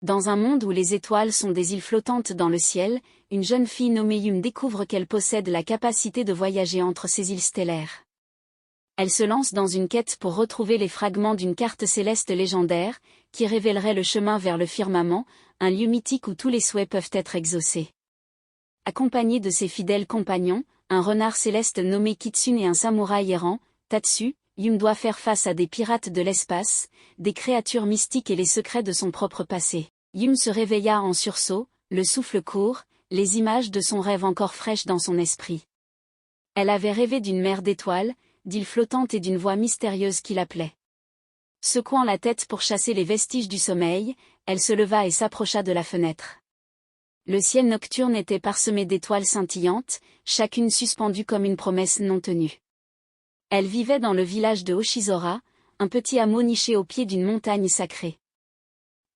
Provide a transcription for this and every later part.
Dans un monde où les étoiles sont des îles flottantes dans le ciel, une jeune fille nommée Yum découvre qu'elle possède la capacité de voyager entre ces îles stellaires. Elle se lance dans une quête pour retrouver les fragments d'une carte céleste légendaire, qui révélerait le chemin vers le firmament, un lieu mythique où tous les souhaits peuvent être exaucés. Accompagnée de ses fidèles compagnons, un renard céleste nommé Kitsune et un samouraï errant, Tatsu, Yum doit faire face à des pirates de l'espace, des créatures mystiques et les secrets de son propre passé. Yum se réveilla en sursaut, le souffle court, les images de son rêve encore fraîches dans son esprit. Elle avait rêvé d'une mer d'étoiles, d'îles flottantes et d'une voix mystérieuse qui l'appelait. Secouant la tête pour chasser les vestiges du sommeil, elle se leva et s'approcha de la fenêtre. Le ciel nocturne était parsemé d'étoiles scintillantes, chacune suspendue comme une promesse non tenue. Elle vivait dans le village de Hoshizora, un petit hameau niché au pied d'une montagne sacrée.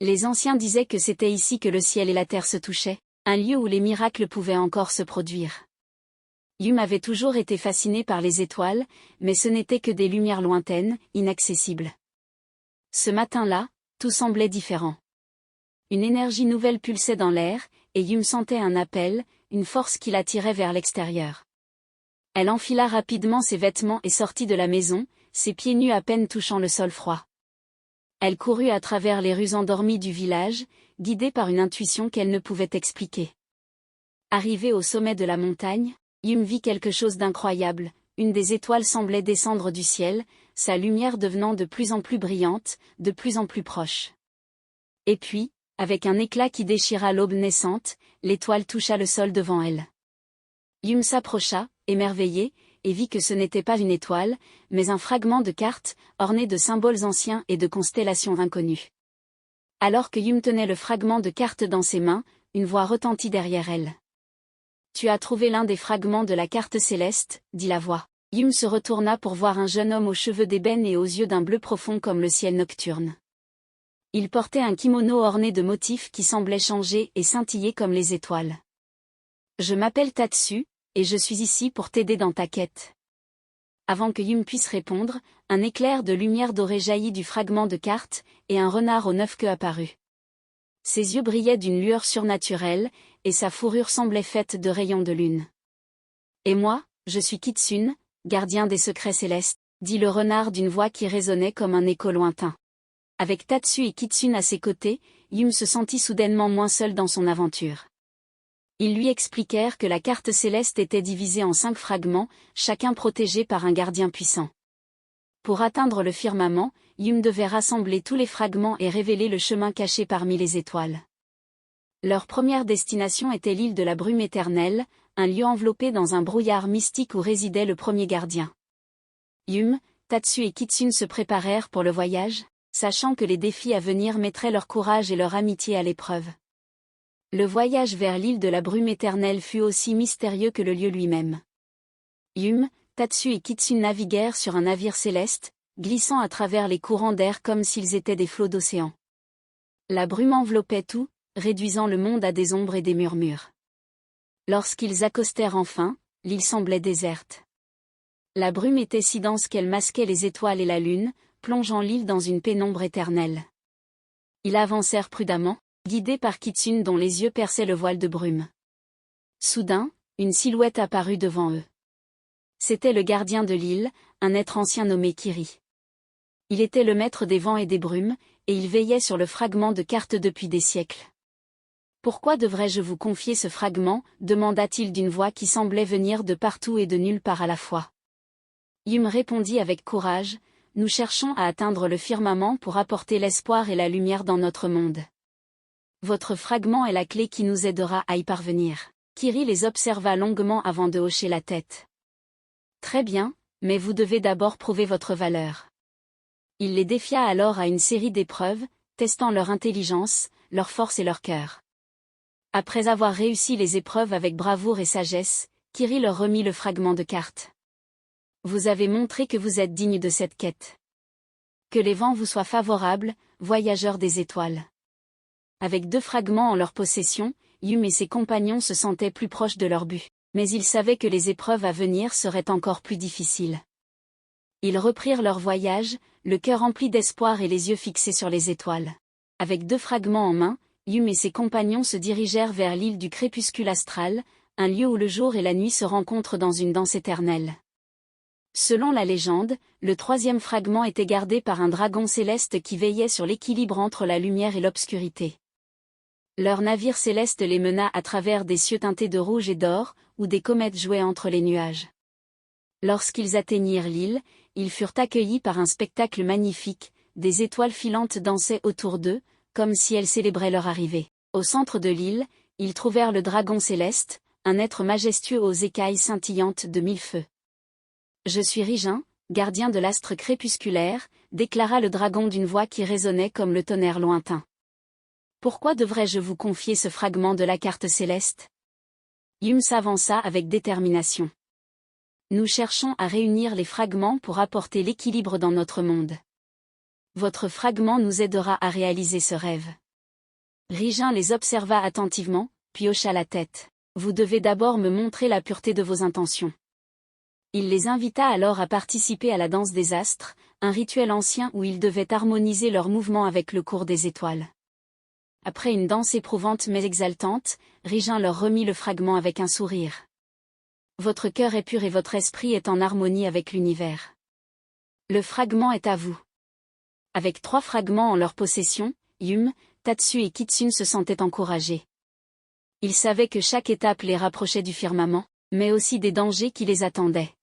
Les anciens disaient que c'était ici que le ciel et la terre se touchaient, un lieu où les miracles pouvaient encore se produire. Yum avait toujours été fasciné par les étoiles, mais ce n'étaient que des lumières lointaines, inaccessibles. Ce matin-là, tout semblait différent. Une énergie nouvelle pulsait dans l'air, et Yum sentait un appel, une force qui l'attirait vers l'extérieur. Elle enfila rapidement ses vêtements et sortit de la maison, ses pieds nus à peine touchant le sol froid. Elle courut à travers les rues endormies du village, guidée par une intuition qu'elle ne pouvait expliquer. Arrivée au sommet de la montagne, Yum vit quelque chose d'incroyable, une des étoiles semblait descendre du ciel, sa lumière devenant de plus en plus brillante, de plus en plus proche. Et puis, avec un éclat qui déchira l'aube naissante, l'étoile toucha le sol devant elle. Yum s'approcha, émerveillée, et vit que ce n'était pas une étoile, mais un fragment de carte, orné de symboles anciens et de constellations inconnues. Alors que Yum tenait le fragment de carte dans ses mains, une voix retentit derrière elle. « Tu as trouvé l'un des fragments de la carte céleste », dit la voix. Yum se retourna pour voir un jeune homme aux cheveux d'ébène et aux yeux d'un bleu profond comme le ciel nocturne. Il portait un kimono orné de motifs qui semblaient changer et scintiller comme les étoiles. « Je m'appelle Tatsu, et je suis ici pour t'aider dans ta quête. » Avant que Yum puisse répondre, un éclair de lumière dorée jaillit du fragment de carte, et un renard aux 9 queues apparut. Ses yeux brillaient d'une lueur surnaturelle, et sa fourrure semblait faite de rayons de lune. « Et moi, je suis Kitsune, gardien des secrets célestes, » dit le renard d'une voix qui résonnait comme un écho lointain. Avec Tatsu et Kitsune à ses côtés, Yum se sentit soudainement moins seul dans son aventure. Ils lui expliquèrent que la carte céleste était divisée en 5 fragments, chacun protégé par un gardien puissant. Pour atteindre le firmament, Yum devait rassembler tous les fragments et révéler le chemin caché parmi les étoiles. Leur première destination était l'île de la brume éternelle, un lieu enveloppé dans un brouillard mystique où résidait le premier gardien. Yum, Tatsu et Kitsune se préparèrent pour le voyage, sachant que les défis à venir mettraient leur courage et leur amitié à l'épreuve. Le voyage vers l'île de la brume éternelle fut aussi mystérieux que le lieu lui-même. Yum, Tatsu et Kitsune naviguèrent sur un navire céleste, glissant à travers les courants d'air comme s'ils étaient des flots d'océan. La brume enveloppait tout, réduisant le monde à des ombres et des murmures. Lorsqu'ils accostèrent enfin, l'île semblait déserte. La brume était si dense qu'elle masquait les étoiles et la lune, plongeant l'île dans une pénombre éternelle. Ils avancèrent prudemment, guidés par Kitsune dont les yeux perçaient le voile de brume. Soudain, une silhouette apparut devant eux. C'était le gardien de l'île, un être ancien nommé Kiri. Il était le maître des vents et des brumes, et il veillait sur le fragment de carte depuis des siècles. « Pourquoi devrais-je vous confier ce fragment ?» demanda-t-il d'une voix qui semblait venir de partout et de nulle part à la fois. Yum répondit avec courage, « Nous cherchons à atteindre le firmament pour apporter l'espoir et la lumière dans notre monde. Votre fragment est la clé qui nous aidera à y parvenir. » Kiri les observa longuement avant de hocher la tête. « Très bien, mais vous devez d'abord prouver votre valeur. » Il les défia alors à une série d'épreuves, testant leur intelligence, leur force et leur cœur. Après avoir réussi les épreuves avec bravoure et sagesse, Kiri leur remit le fragment de carte. « Vous avez montré que vous êtes digne de cette quête. Que les vents vous soient favorables, voyageurs des étoiles. » Avec 2 fragments en leur possession, Yum et ses compagnons se sentaient plus proches de leur but, mais ils savaient que les épreuves à venir seraient encore plus difficiles. Ils reprirent leur voyage, le cœur rempli d'espoir et les yeux fixés sur les étoiles. Avec 2 fragments en main, Yum et ses compagnons se dirigèrent vers l'île du crépuscule astral, un lieu où le jour et la nuit se rencontrent dans une danse éternelle. Selon la légende, le troisième fragment était gardé par un dragon céleste qui veillait sur l'équilibre entre la lumière et l'obscurité. Leur navire céleste les mena à travers des cieux teintés de rouge et d'or, où des comètes jouaient entre les nuages. Lorsqu'ils atteignirent l'île, ils furent accueillis par un spectacle magnifique, des étoiles filantes dansaient autour d'eux, comme si elles célébraient leur arrivée. Au centre de l'île, ils trouvèrent le dragon céleste, un être majestueux aux écailles scintillantes de 1000 feux. « Je suis Rigin, gardien de l'astre crépusculaire », déclara le dragon d'une voix qui résonnait comme le tonnerre lointain. « Pourquoi devrais-je vous confier ce fragment de la carte céleste ?» Yum s'avança avec détermination. « Nous cherchons à réunir les fragments pour apporter l'équilibre dans notre monde. Votre fragment nous aidera à réaliser ce rêve. » Rigin les observa attentivement, puis hocha la tête. « Vous devez d'abord me montrer la pureté de vos intentions. » Il les invita alors à participer à la danse des astres, un rituel ancien où ils devaient harmoniser leurs mouvements avec le cours des étoiles. Après une danse éprouvante mais exaltante, Rigin leur remit le fragment avec un sourire. « Votre cœur est pur et votre esprit est en harmonie avec l'univers. Le fragment est à vous. » Avec 3 fragments en leur possession, Yum, Tatsu et Kitsune se sentaient encouragés. Ils savaient que chaque étape les rapprochait du firmament, mais aussi des dangers qui les attendaient.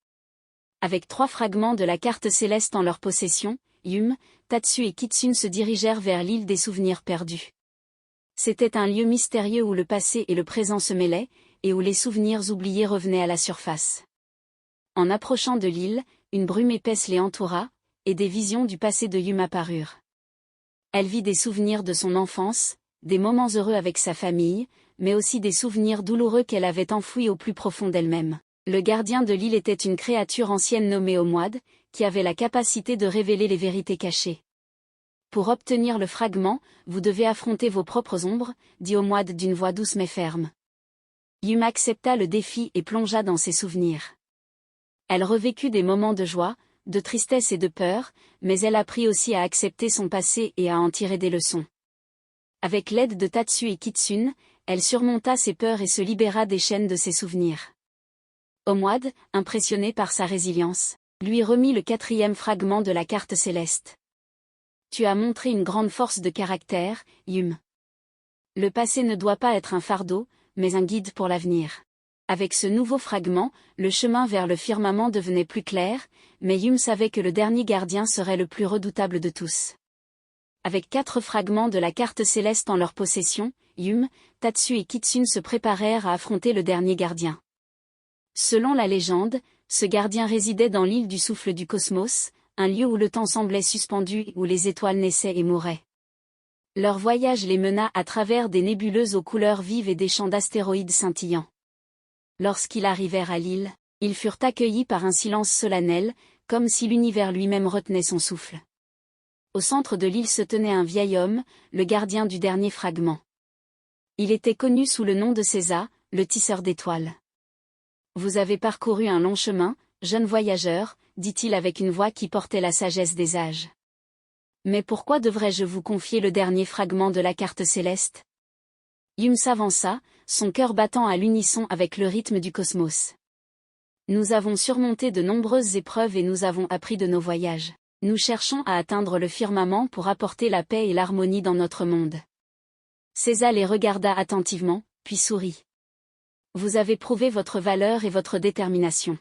Avec 3 fragments de la carte céleste en leur possession, Yum, Tatsu et Kitsune se dirigèrent vers l'île des souvenirs perdus. C'était un lieu mystérieux où le passé et le présent se mêlaient, et où les souvenirs oubliés revenaient à la surface. En approchant de l'île, une brume épaisse les entoura, et des visions du passé de Yum apparurent. Elle vit des souvenirs de son enfance, des moments heureux avec sa famille, mais aussi des souvenirs douloureux qu'elle avait enfouis au plus profond d'elle-même. Le gardien de l'île était une créature ancienne nommée Omwad, qui avait la capacité de révéler les vérités cachées. « Pour obtenir le fragment, vous devez affronter vos propres ombres, » dit Omwad d'une voix douce mais ferme. Yum accepta le défi et plongea dans ses souvenirs. Elle revécut des moments de joie, de tristesse et de peur, mais elle apprit aussi à accepter son passé et à en tirer des leçons. Avec l'aide de Tatsu et Kitsune, elle surmonta ses peurs et se libéra des chaînes de ses souvenirs. Omwad, impressionné par sa résilience, lui remit le 4e fragment de la carte céleste. « Tu as montré une grande force de caractère, Yum. Le passé ne doit pas être un fardeau, mais un guide pour l'avenir. » Avec ce nouveau fragment, le chemin vers le firmament devenait plus clair, mais Yum savait que le dernier gardien serait le plus redoutable de tous. Avec 4 fragments de la carte céleste en leur possession, Yum, Tatsu et Kitsune se préparèrent à affronter le dernier gardien. Selon la légende, ce gardien résidait dans l'île du souffle du cosmos, un lieu où le temps semblait suspendu et où les étoiles naissaient et mouraient. Leur voyage les mena à travers des nébuleuses aux couleurs vives et des champs d'astéroïdes scintillants. Lorsqu'ils arrivèrent à l'île, ils furent accueillis par un silence solennel, comme si l'univers lui-même retenait son souffle. Au centre de l'île se tenait un vieil homme, le gardien du dernier fragment. Il était connu sous le nom de César, le tisseur d'étoiles. « Vous avez parcouru un long chemin, jeune voyageur, » dit-il avec une voix qui portait la sagesse des âges. « Mais pourquoi devrais-je vous confier le dernier fragment de la carte céleste ?» Yum s'avança, son cœur battant à l'unisson avec le rythme du cosmos. « Nous avons surmonté de nombreuses épreuves et nous avons appris de nos voyages. Nous cherchons à atteindre le firmament pour apporter la paix et l'harmonie dans notre monde. » César les regarda attentivement, puis sourit. « Vous avez prouvé votre valeur et votre détermination.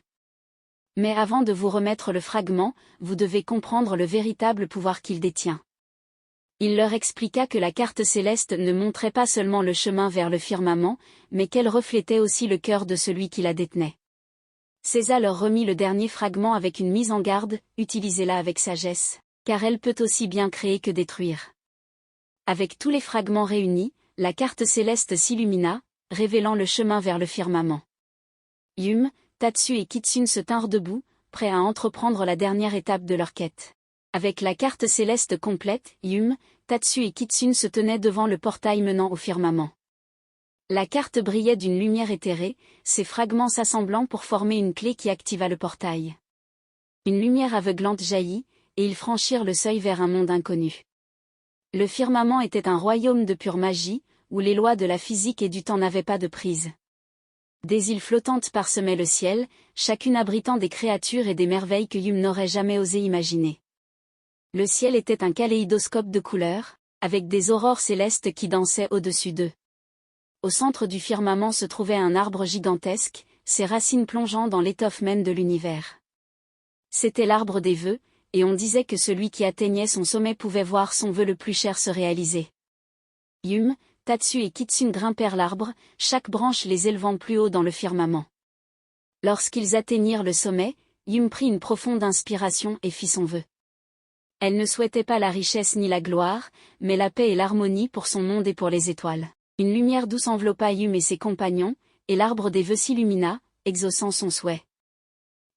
Mais avant de vous remettre le fragment, vous devez comprendre le véritable pouvoir qu'il détient. » Il leur expliqua que la carte céleste ne montrait pas seulement le chemin vers le firmament, mais qu'elle reflétait aussi le cœur de celui qui la détenait. César leur remit le dernier fragment avec une mise en garde, utilisez-la avec sagesse, car elle peut aussi bien créer que détruire. Avec tous les fragments réunis, la carte céleste s'illumina, révélant le chemin vers le firmament. Yum, Tatsu et Kitsune se tinrent debout, prêts à entreprendre la dernière étape de leur quête. Avec la carte céleste complète, Yum, Tatsu et Kitsune se tenaient devant le portail menant au firmament. La carte brillait d'une lumière éthérée, ses fragments s'assemblant pour former une clé qui activa le portail. Une lumière aveuglante jaillit, et ils franchirent le seuil vers un monde inconnu. Le firmament était un royaume de pure magie, où les lois de la physique et du temps n'avaient pas de prise. Des îles flottantes parsemaient le ciel, chacune abritant des créatures et des merveilles que Hume n'aurait jamais osé imaginer. Le ciel était un kaléidoscope de couleurs, avec des aurores célestes qui dansaient au-dessus d'eux. Au centre du firmament se trouvait un arbre gigantesque, ses racines plongeant dans l'étoffe même de l'univers. C'était l'arbre des vœux, et on disait que celui qui atteignait son sommet pouvait voir son vœu le plus cher se réaliser. Hume, Tatsu et Kitsune grimpèrent l'arbre, chaque branche les élevant plus haut dans le firmament. Lorsqu'ils atteignirent le sommet, Hume prit une profonde inspiration et fit son vœu. Elle ne souhaitait pas la richesse ni la gloire, mais la paix et l'harmonie pour son monde et pour les étoiles. Une lumière douce enveloppa Hume et ses compagnons, et l'arbre des vœux s'illumina, exaucant son souhait.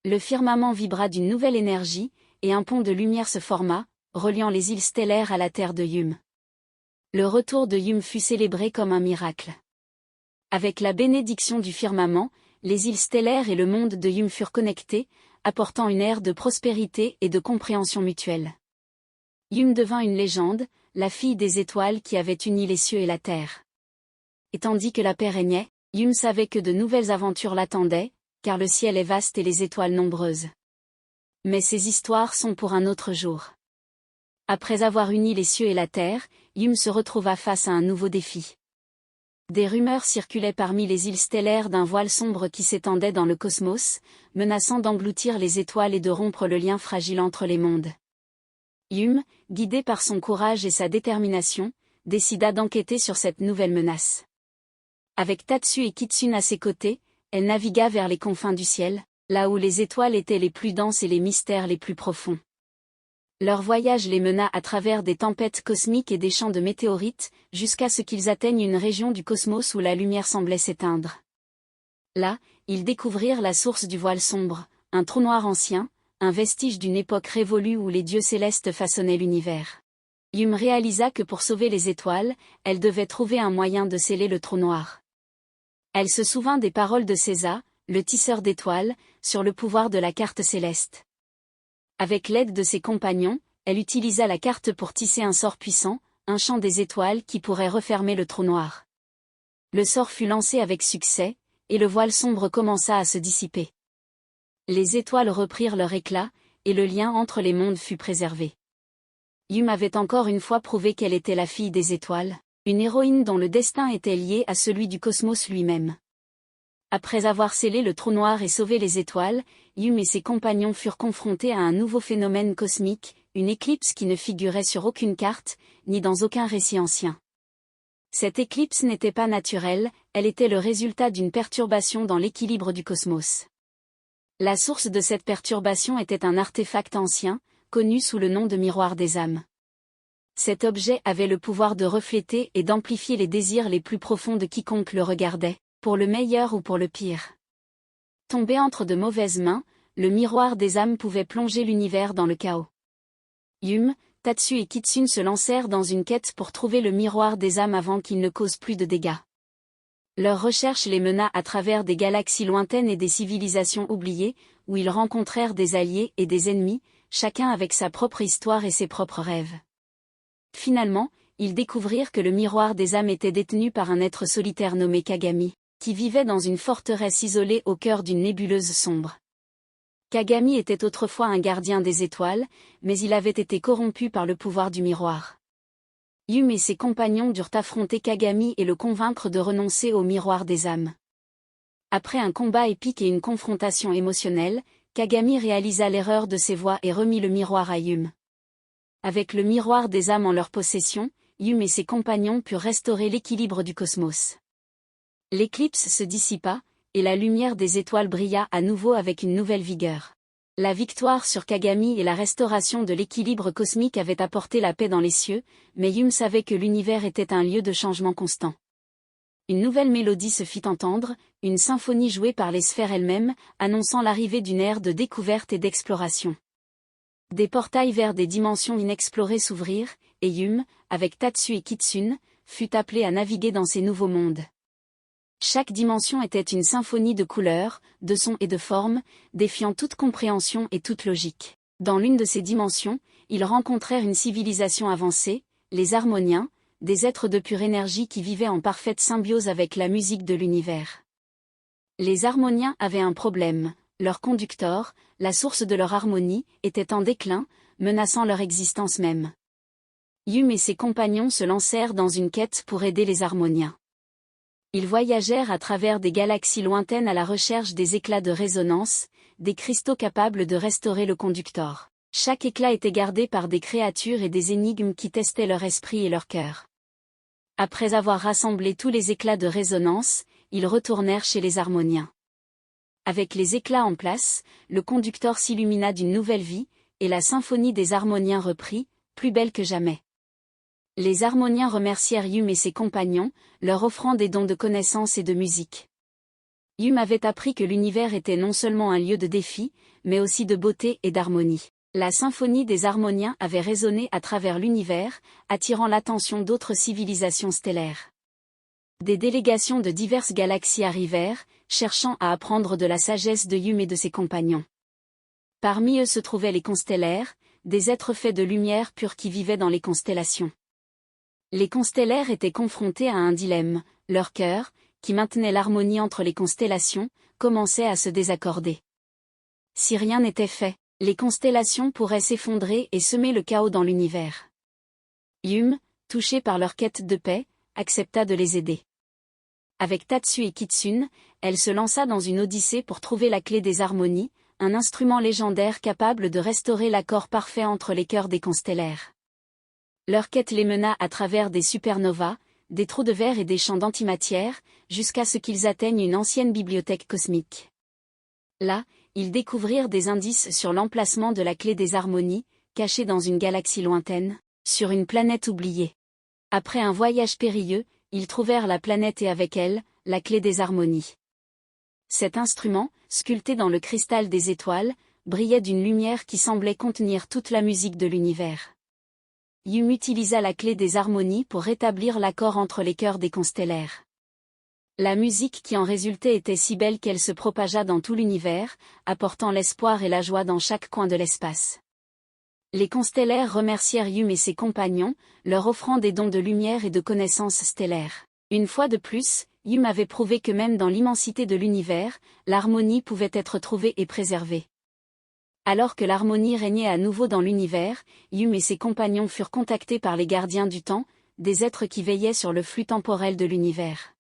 Le firmament vibra d'une nouvelle énergie, et un pont de lumière se forma, reliant les îles stellaires à la terre de Hume. Le retour de Hume fut célébré comme un miracle. Avec la bénédiction du firmament, les îles stellaires et le monde de Hume furent connectés, apportant une ère de prospérité et de compréhension mutuelle. Hume devint une légende, la fille des étoiles qui avait uni les cieux et la terre. Et tandis que la paix régnait, Hume savait que de nouvelles aventures l'attendaient, car le ciel est vaste et les étoiles nombreuses. Mais ces histoires sont pour un autre jour. Après avoir uni les cieux et la terre, Hume se retrouva face à un nouveau défi. Des rumeurs circulaient parmi les îles stellaires d'un voile sombre qui s'étendait dans le cosmos, menaçant d'engloutir les étoiles et de rompre le lien fragile entre les mondes. Hume, guidé par son courage et sa détermination, décida d'enquêter sur cette nouvelle menace. Avec Tatsu et Kitsune à ses côtés, elle navigua vers les confins du ciel, là où les étoiles étaient les plus denses et les mystères les plus profonds. Leur voyage les mena à travers des tempêtes cosmiques et des champs de météorites, jusqu'à ce qu'ils atteignent une région du cosmos où la lumière semblait s'éteindre. Là, ils découvrirent la source du voile sombre, un trou noir ancien, un vestige d'une époque révolue où les dieux célestes façonnaient l'univers. Hume réalisa que pour sauver les étoiles, elle devait trouver un moyen de sceller le trou noir. Elle se souvint des paroles de César, le tisseur d'étoiles, sur le pouvoir de la carte céleste. Avec l'aide de ses compagnons, elle utilisa la carte pour tisser un sort puissant, un champ des étoiles qui pourrait refermer le trou noir. Le sort fut lancé avec succès, et le voile sombre commença à se dissiper. Les étoiles reprirent leur éclat, et le lien entre les mondes fut préservé. Hume avait encore une fois prouvé qu'elle était la fille des étoiles, une héroïne dont le destin était lié à celui du cosmos lui-même. Après avoir scellé le trou noir et sauvé les étoiles, Hume et ses compagnons furent confrontés à un nouveau phénomène cosmique, une éclipse qui ne figurait sur aucune carte, ni dans aucun récit ancien. Cette éclipse n'était pas naturelle, elle était le résultat d'une perturbation dans l'équilibre du cosmos. La source de cette perturbation était un artefact ancien, connu sous le nom de miroir des âmes. Cet objet avait le pouvoir de refléter et d'amplifier les désirs les plus profonds de quiconque le regardait, pour le meilleur ou pour le pire. Tombé entre de mauvaises mains, le miroir des âmes pouvait plonger l'univers dans le chaos. Hume, Tatsu et Kitsune se lancèrent dans une quête pour trouver le miroir des âmes avant qu'il ne cause plus de dégâts. Leur recherche les mena à travers des galaxies lointaines et des civilisations oubliées, où ils rencontrèrent des alliés et des ennemis, chacun avec sa propre histoire et ses propres rêves. Finalement, ils découvrirent que le miroir des âmes était détenu par un être solitaire nommé Kagami, qui vivait dans une forteresse isolée au cœur d'une nébuleuse sombre. Kagami était autrefois un gardien des étoiles, mais il avait été corrompu par le pouvoir du miroir. Hume et ses compagnons durent affronter Kagami et le convaincre de renoncer au miroir des âmes. Après un combat épique et une confrontation émotionnelle, Kagami réalisa l'erreur de ses voies et remit le miroir à Hume. Avec le miroir des âmes en leur possession, Hume et ses compagnons purent restaurer l'équilibre du cosmos. L'éclipse se dissipa, et la lumière des étoiles brilla à nouveau avec une nouvelle vigueur. La victoire sur Kagami et la restauration de l'équilibre cosmique avaient apporté la paix dans les cieux, mais Hume savait que l'univers était un lieu de changement constant. Une nouvelle mélodie se fit entendre, une symphonie jouée par les sphères elles-mêmes, annonçant l'arrivée d'une ère de découverte et d'exploration. Des portails vers des dimensions inexplorées s'ouvrirent, et Hume, avec Tatsu et Kitsune, fut appelé à naviguer dans ces nouveaux mondes. Chaque dimension était une symphonie de couleurs, de sons et de formes, défiant toute compréhension et toute logique. Dans l'une de ces dimensions, ils rencontrèrent une civilisation avancée, les Harmoniens, des êtres de pure énergie qui vivaient en parfaite symbiose avec la musique de l'univers. Les harmoniens avaient un problème, leur conducteur, la source de leur harmonie, était en déclin, menaçant leur existence même. Yum et ses compagnons se lancèrent dans une quête pour aider les harmoniens. Ils voyagèrent à travers des galaxies lointaines à la recherche des éclats de résonance, des cristaux capables de restaurer le conducteur. Chaque éclat était gardé par des créatures et des énigmes qui testaient leur esprit et leur cœur. Après avoir rassemblé tous les éclats de résonance, ils retournèrent chez les harmoniens. Avec les éclats en place, le conducteur s'illumina d'une nouvelle vie, et la symphonie des harmoniens reprit, plus belle que jamais. Les harmoniens remercièrent Yum et ses compagnons, leur offrant des dons de connaissances et de musique. Yum avait appris que l'univers était non seulement un lieu de défi, mais aussi de beauté et d'harmonie. La symphonie des harmoniens avait résonné à travers l'univers, attirant l'attention d'autres civilisations stellaires. Des délégations de diverses galaxies arrivèrent, cherchant à apprendre de la sagesse de Yum et de ses compagnons. Parmi eux se trouvaient les constellaires, des êtres faits de lumière pure qui vivaient dans les constellations. Les constellaires étaient confrontés à un dilemme, leur cœur, qui maintenait l'harmonie entre les constellations, commençait à se désaccorder. Si rien n'était fait, les constellations pourraient s'effondrer et semer le chaos dans l'univers. Yum, touché par leur quête de paix, accepta de les aider. Avec Tatsu et Kitsune, elle se lança dans une odyssée pour trouver la clé des harmonies, un instrument légendaire capable de restaurer l'accord parfait entre les cœurs des constellaires. Leur quête les mena à travers des supernovas, des trous de verre et des champs d'antimatière, jusqu'à ce qu'ils atteignent une ancienne bibliothèque cosmique. Là, ils découvrirent des indices sur l'emplacement de la clé des harmonies, cachée dans une galaxie lointaine, sur une planète oubliée. Après un voyage périlleux, ils trouvèrent la planète et avec elle, la clé des harmonies. Cet instrument, sculpté dans le cristal des étoiles, brillait d'une lumière qui semblait contenir toute la musique de l'univers. Yum utilisa la clé des harmonies pour rétablir l'accord entre les cœurs des constellaires. La musique qui en résultait était si belle qu'elle se propagea dans tout l'univers, apportant l'espoir et la joie dans chaque coin de l'espace. Les constellaires remercièrent Yum et ses compagnons, leur offrant des dons de lumière et de connaissances stellaires. Une fois de plus, Yum avait prouvé que même dans l'immensité de l'univers, l'harmonie pouvait être trouvée et préservée. Alors que l'harmonie régnait à nouveau dans l'univers, Yum et ses compagnons furent contactés par les gardiens du temps, des êtres qui veillaient sur le flux temporel de l'univers.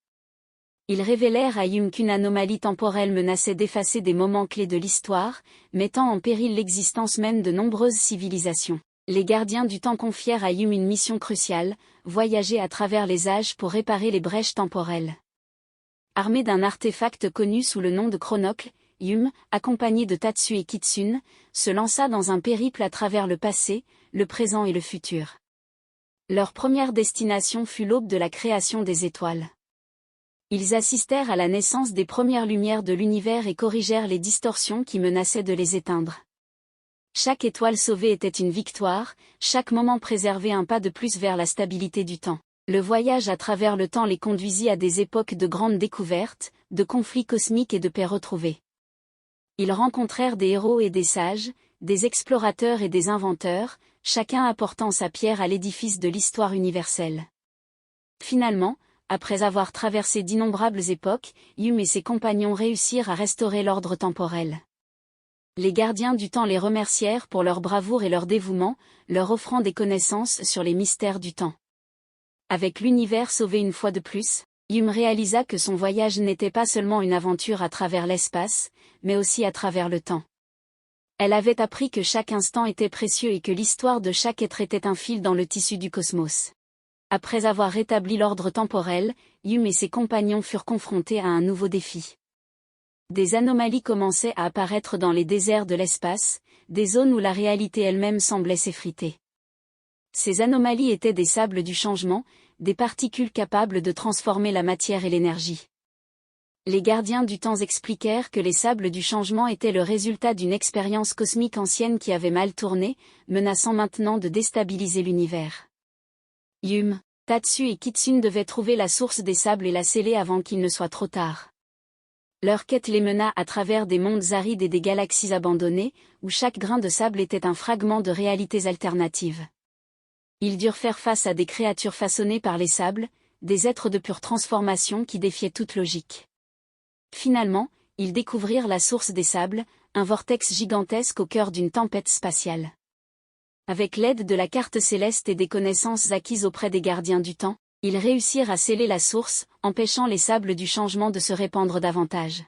Ils révélèrent à Yum qu'une anomalie temporelle menaçait d'effacer des moments clés de l'histoire, mettant en péril l'existence même de nombreuses civilisations. Les gardiens du temps confièrent à Yum une mission cruciale, voyager à travers les âges pour réparer les brèches temporelles. Armé d'un artefact connu sous le nom de chronocle, Yum, accompagné de Tatsu et Kitsune, se lança dans un périple à travers le passé, le présent et le futur. Leur première destination fut l'aube de la création des étoiles. Ils assistèrent à la naissance des premières lumières de l'univers et corrigèrent les distorsions qui menaçaient de les éteindre. Chaque étoile sauvée était une victoire, chaque moment préservé un pas de plus vers la stabilité du temps. Le voyage à travers le temps les conduisit à des époques de grandes découvertes, de conflits cosmiques et de paix retrouvée. Ils rencontrèrent des héros et des sages, des explorateurs et des inventeurs, chacun apportant sa pierre à l'édifice de l'histoire universelle. Finalement, après avoir traversé d'innombrables époques, Yum et ses compagnons réussirent à restaurer l'ordre temporel. Les gardiens du temps les remercièrent pour leur bravoure et leur dévouement, leur offrant des connaissances sur les mystères du temps. Avec l'univers sauvé une fois de plus, Yum réalisa que son voyage n'était pas seulement une aventure à travers l'espace, mais aussi à travers le temps. Elle avait appris que chaque instant était précieux et que l'histoire de chaque être était un fil dans le tissu du cosmos. Après avoir rétabli l'ordre temporel, Yum et ses compagnons furent confrontés à un nouveau défi. Des anomalies commençaient à apparaître dans les déserts de l'espace, des zones où la réalité elle-même semblait s'effriter. Ces anomalies étaient des sables du changement, des particules capables de transformer la matière et l'énergie. Les gardiens du temps expliquèrent que les sables du changement étaient le résultat d'une expérience cosmique ancienne qui avait mal tourné, menaçant maintenant de déstabiliser l'univers. Yum, Tatsu et Kitsune devaient trouver la source des sables et la sceller avant qu'il ne soit trop tard. Leur quête les mena à travers des mondes arides et des galaxies abandonnées, où chaque grain de sable était un fragment de réalités alternatives. Ils durent faire face à des créatures façonnées par les sables, des êtres de pure transformation qui défiaient toute logique. Finalement, ils découvrirent la source des sables, un vortex gigantesque au cœur d'une tempête spatiale. Avec l'aide de la carte céleste et des connaissances acquises auprès des gardiens du temps, ils réussirent à sceller la source, empêchant les sables du changement de se répandre davantage.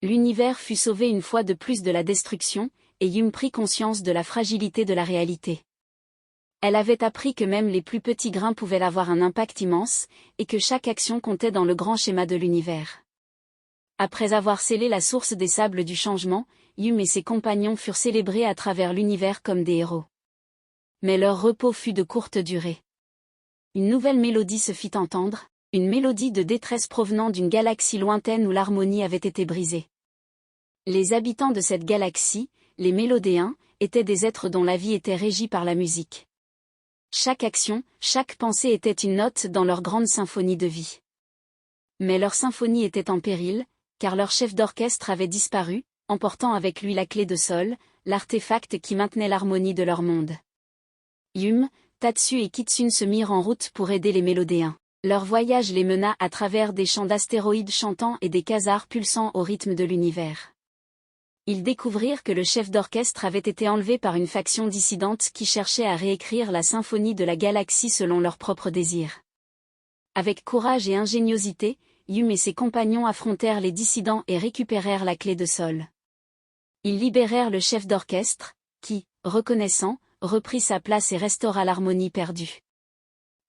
L'univers fut sauvé une fois de plus de la destruction, et Yum prit conscience de la fragilité de la réalité. Elle avait appris que même les plus petits grains pouvaient avoir un impact immense, et que chaque action comptait dans le grand schéma de l'univers. Après avoir scellé la source des sables du changement, Yum et ses compagnons furent célébrés à travers l'univers comme des héros. Mais leur repos fut de courte durée. Une nouvelle mélodie se fit entendre, une mélodie de détresse provenant d'une galaxie lointaine où l'harmonie avait été brisée. Les habitants de cette galaxie, les Mélodéens, étaient des êtres dont la vie était régie par la musique. Chaque action, chaque pensée était une note dans leur grande symphonie de vie. Mais leur symphonie était en péril, car leur chef d'orchestre avait disparu, emportant avec lui la clé de sol, l'artefact qui maintenait l'harmonie de leur monde. Yum, Tatsu et Kitsune se mirent en route pour aider les Mélodéens. Leur voyage les mena à travers des champs d'astéroïdes chantants et des quasars pulsant au rythme de l'univers. Ils découvrirent que le chef d'orchestre avait été enlevé par une faction dissidente qui cherchait à réécrire la symphonie de la galaxie selon leurs propres désirs. Avec courage et ingéniosité, Yum et ses compagnons affrontèrent les dissidents et récupérèrent la clé de sol. Ils libérèrent le chef d'orchestre, qui, reconnaissant, reprit sa place et restaura l'harmonie perdue.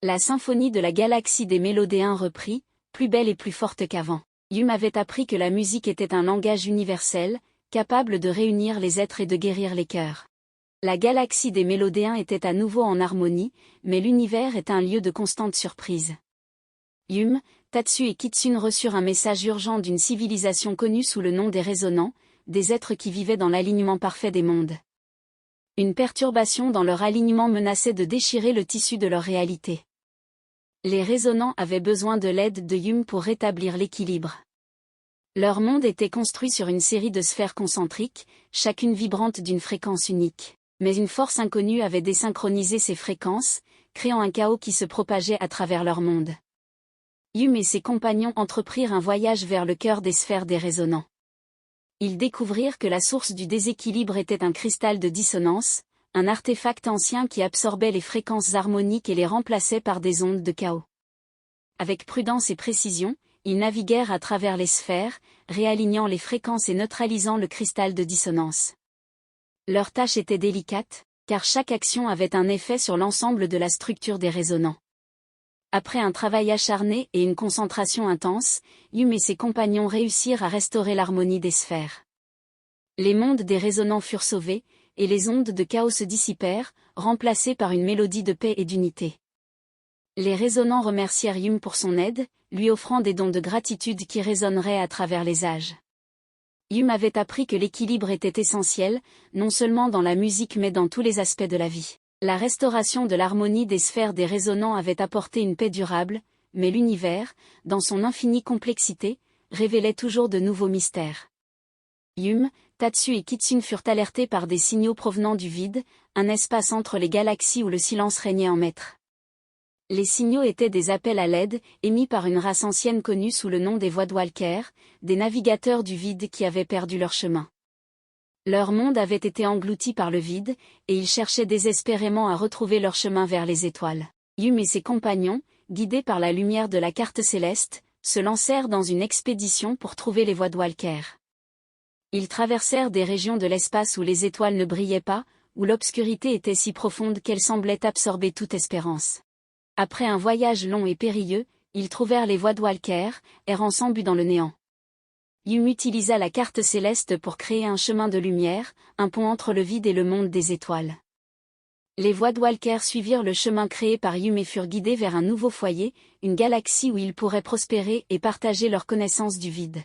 La symphonie de la galaxie des Mélodéens reprit, plus belle et plus forte qu'avant. Yum avait appris que la musique était un langage universel, capable de réunir les êtres et de guérir les cœurs. La galaxie des Mélodéens était à nouveau en harmonie, mais l'univers est un lieu de constante surprise. Yum, Tatsu et Kitsune reçurent un message urgent d'une civilisation connue sous le nom des Résonants, des êtres qui vivaient dans l'alignement parfait des mondes. Une perturbation dans leur alignement menaçait de déchirer le tissu de leur réalité. Les Résonants avaient besoin de l'aide de Yum pour rétablir l'équilibre. Leur monde était construit sur une série de sphères concentriques, chacune vibrante d'une fréquence unique. Mais une force inconnue avait désynchronisé ces fréquences, créant un chaos qui se propageait à travers leur monde. Yum et ses compagnons entreprirent un voyage vers le cœur des sphères des résonants. Ils découvrirent que la source du déséquilibre était un cristal de dissonance, un artefact ancien qui absorbait les fréquences harmoniques et les remplaçait par des ondes de chaos. Avec prudence et précision, ils naviguèrent à travers les sphères, réalignant les fréquences et neutralisant le cristal de dissonance. Leur tâche était délicate, car chaque action avait un effet sur l'ensemble de la structure des résonants. Après un travail acharné et une concentration intense, Yum et ses compagnons réussirent à restaurer l'harmonie des sphères. Les mondes des résonants furent sauvés, et les ondes de chaos se dissipèrent, remplacées par une mélodie de paix et d'unité. Les résonants remercièrent Yum pour son aide, lui offrant des dons de gratitude qui résonneraient à travers les âges. Yum avait appris que l'équilibre était essentiel, non seulement dans la musique mais dans tous les aspects de la vie. La restauration de l'harmonie des sphères des résonants avait apporté une paix durable, mais l'univers, dans son infinie complexité, révélait toujours de nouveaux mystères. Yum, Tatsu et Kitsune furent alertés par des signaux provenant du vide, un espace entre les galaxies où le silence régnait en maître. Les signaux étaient des appels à l'aide, émis par une race ancienne connue sous le nom des Voidwalkers, des navigateurs du vide qui avaient perdu leur chemin. Leur monde avait été englouti par le vide, et ils cherchaient désespérément à retrouver leur chemin vers les étoiles. Yum et ses compagnons, guidés par la lumière de la carte céleste, se lancèrent dans une expédition pour trouver les Voidwalkers. Ils traversèrent des régions de l'espace où les étoiles ne brillaient pas, où l'obscurité était si profonde qu'elle semblait absorber toute espérance. Après un voyage long et périlleux, ils trouvèrent les Voidwalkers, errant sans but dans le néant. Yum utilisa la carte céleste pour créer un chemin de lumière, un pont entre le vide et le monde des étoiles. Les Voidwalkers suivirent le chemin créé par Yum et furent guidés vers un nouveau foyer, une galaxie où ils pourraient prospérer et partager leur connaissance du vide.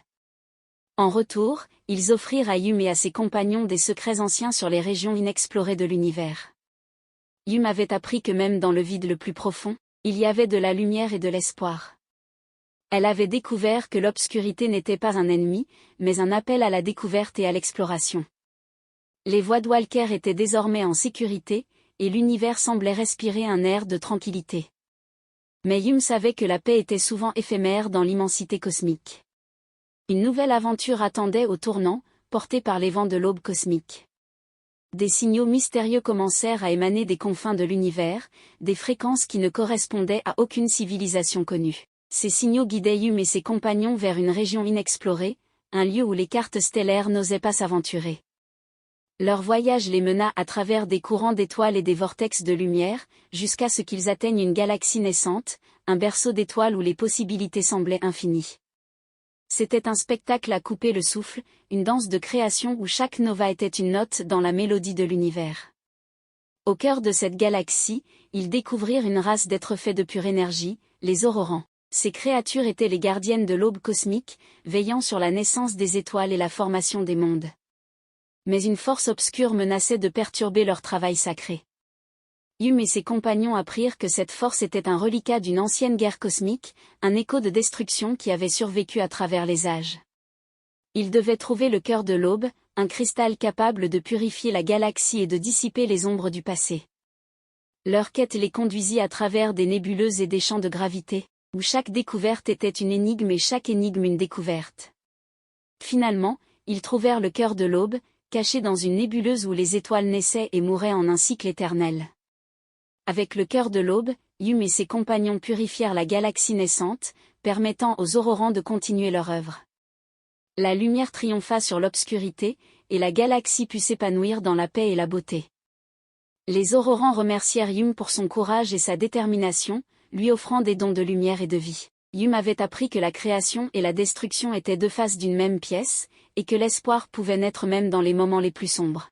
En retour, ils offrirent à Yum et à ses compagnons des secrets anciens sur les régions inexplorées de l'univers. Yum avait appris que même dans le vide le plus profond, il y avait de la lumière et de l'espoir. Elle avait découvert que l'obscurité n'était pas un ennemi, mais un appel à la découverte et à l'exploration. Les Voidwalkers étaient désormais en sécurité, et l'univers semblait respirer un air de tranquillité. Mais Hume savait que la paix était souvent éphémère dans l'immensité cosmique. Une nouvelle aventure attendait au tournant, portée par les vents de l'aube cosmique. Des signaux mystérieux commencèrent à émaner des confins de l'univers, des fréquences qui ne correspondaient à aucune civilisation connue. Ces signaux guidaient Hume et ses compagnons vers une région inexplorée, un lieu où les cartes stellaires n'osaient pas s'aventurer. Leur voyage les mena à travers des courants d'étoiles et des vortex de lumière, jusqu'à ce qu'ils atteignent une galaxie naissante, un berceau d'étoiles où les possibilités semblaient infinies. C'était un spectacle à couper le souffle, une danse de création où chaque nova était une note dans la mélodie de l'univers. Au cœur de cette galaxie, ils découvrirent une race d'êtres faits de pure énergie, les aurorans. Ces créatures étaient les gardiennes de l'aube cosmique, veillant sur la naissance des étoiles et la formation des mondes. Mais une force obscure menaçait de perturber leur travail sacré. Hume et ses compagnons apprirent que cette force était un reliquat d'une ancienne guerre cosmique, un écho de destruction qui avait survécu à travers les âges. Ils devaient trouver le cœur de l'aube, un cristal capable de purifier la galaxie et de dissiper les ombres du passé. Leur quête les conduisit à travers des nébuleuses et des champs de gravité, où chaque découverte était une énigme et chaque énigme une découverte. Finalement, ils trouvèrent le cœur de l'aube, caché dans une nébuleuse où les étoiles naissaient et mouraient en un cycle éternel. Avec le cœur de l'aube, Hume et ses compagnons purifièrent la galaxie naissante, permettant aux aurorans de continuer leur œuvre. La lumière triompha sur l'obscurité, et la galaxie put s'épanouir dans la paix et la beauté. Les aurorans remercièrent Hume pour son courage et sa détermination, lui offrant des dons de lumière et de vie. Hume avait appris que la création et la destruction étaient deux faces d'une même pièce, et que l'espoir pouvait naître même dans les moments les plus sombres.